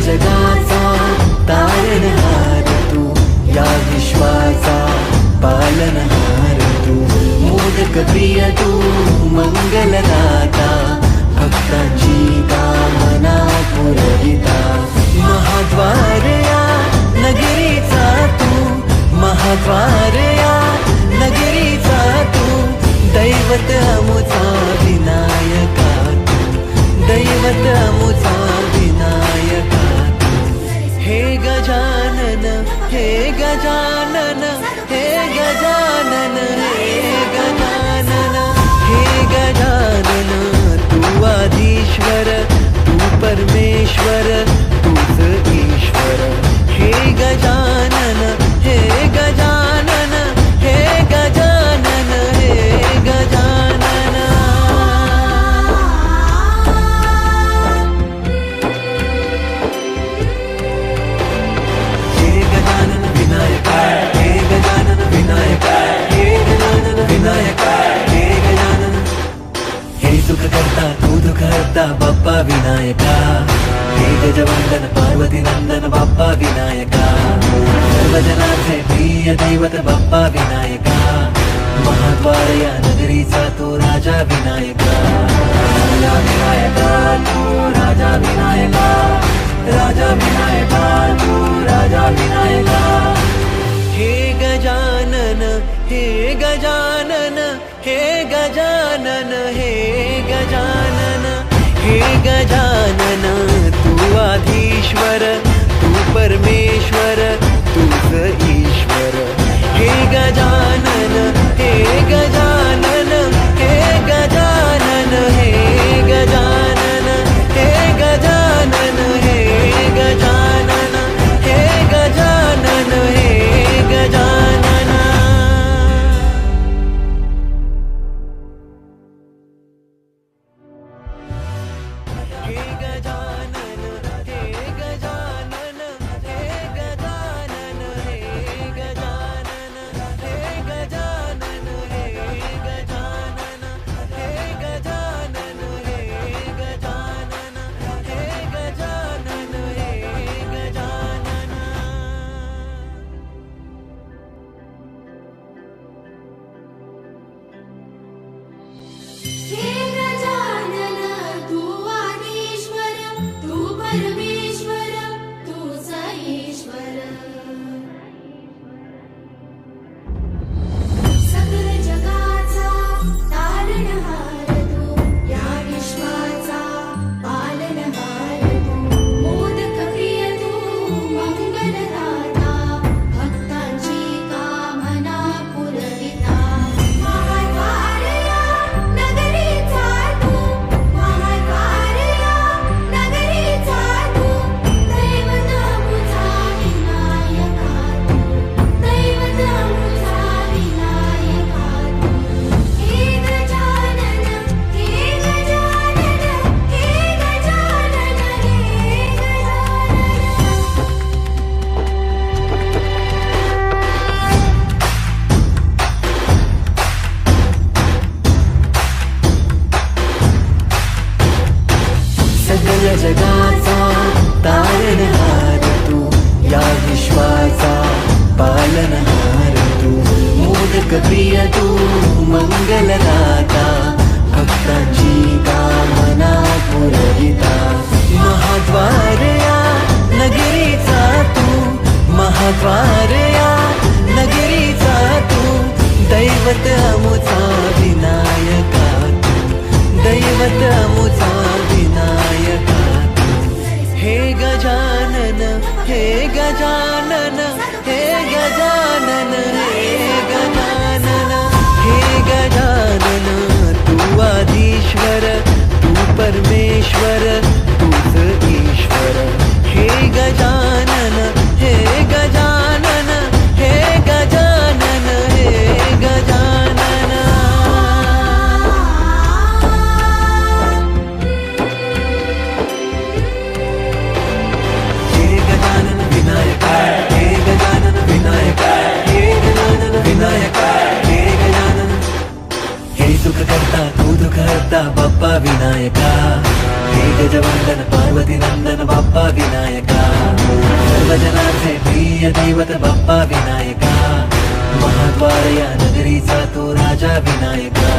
जगाचा तारणहार तू, या विश्वाचा पालनहार तू, मोदक प्रिय तू, मंगलदाता, भक्तांची कामना पुरविता, महाद्वार या नगरीचा तू, महाद्वार या नगरीचा तू, दैवत अमुचा विनायका तू, दैवत अमुचा विनायका तू. हे गजानन, हे गजानन, हे गजानन, हे गजानन, हे गजानन, तू आधीश्वर, तू परमेश्वर, तूच ईश्वर. हे गजानन, हे गजानन, हे गजानन, हे गजानन. हे गजानन विनायका, हे गजानन विनायका, हे गजानन विनायका, हे गजानन. हे सुख करता तू दुःख हरता बाप्पा विनायका, हे गजवंदन पार्वती नंदन बाप्पा विनायका, सर्वजनांचे प्रिय दैवत बाप्पा विनायका, महाद्वार या नगरीचा तू राजा विनायका, राजा विनायका तू राजा विनायका, राजा विनायका तू राजा विनायका. हे गजानन, हे गजानन, हे गजानन, हे गजानन, हे गजानन, तू आधीश्वर, तू परमेश्वर, तूच ईश्वर. हे गजानन, हे गजानन, हे गजानन, हे गजानन, हे गजानन, हे गजानन, हे गजानन, हे गजानन. हे गजानन, हे गजानन, हे गजानन, हे गजानन, हे गजानन, हे गजानन, हे गजानन, हे गजानन, हे गजानन, हे गजानन. हे गजानन, तू आधीश्वर, तू परमेश्वर, तूच ईश्वर. सकल जगाचा तारणहार तू, या विश्वाचा पालनहार तू, मोदक प्रिय तू, मंगलदाता, भक्तांची कामना पुरविता, महाद्वार या नगरीचा तू, महाद्वार या नगरीचा तू, दैवत अमुचा विनायका तू, दैवत अमुचा विनायका तू. हे गजानन, हे गजानन, हे गजानन, हे सकल जगाचा तारणहार तू, या विश्वाचा पालनहार तू, मोदक प्रिय तू, मंगलदाता, भक्तांची कामना पुरविता, महाद्वार या नगरीचा तू, महाद्वार या नगरीचा तू, दैवत अमुचा विनायका तू, दैवत अमुचा विनायका तू. हे गजानन, हे गजानन, हे गजानन, हे गजानन, हे गजानन, तू आधीश्वर, तू परमेश्वर, तूच ईश्वर. हे गजानन, हे गजानन, हे गजानन, हे गजानन. हे गजानन विनायका, हे गजानन विनायका, हे गजानन विनायका, हे गजानन. हे सुख करता तू दुःख हरता बाप्पा विनायका, हे गजवंदन पार्वती नंदन बाप्पा विनायका सर्वजनांचे प्रिय दैवत बाप्पा विनायका महाद्वार या नगरीचा तो राजा विनायका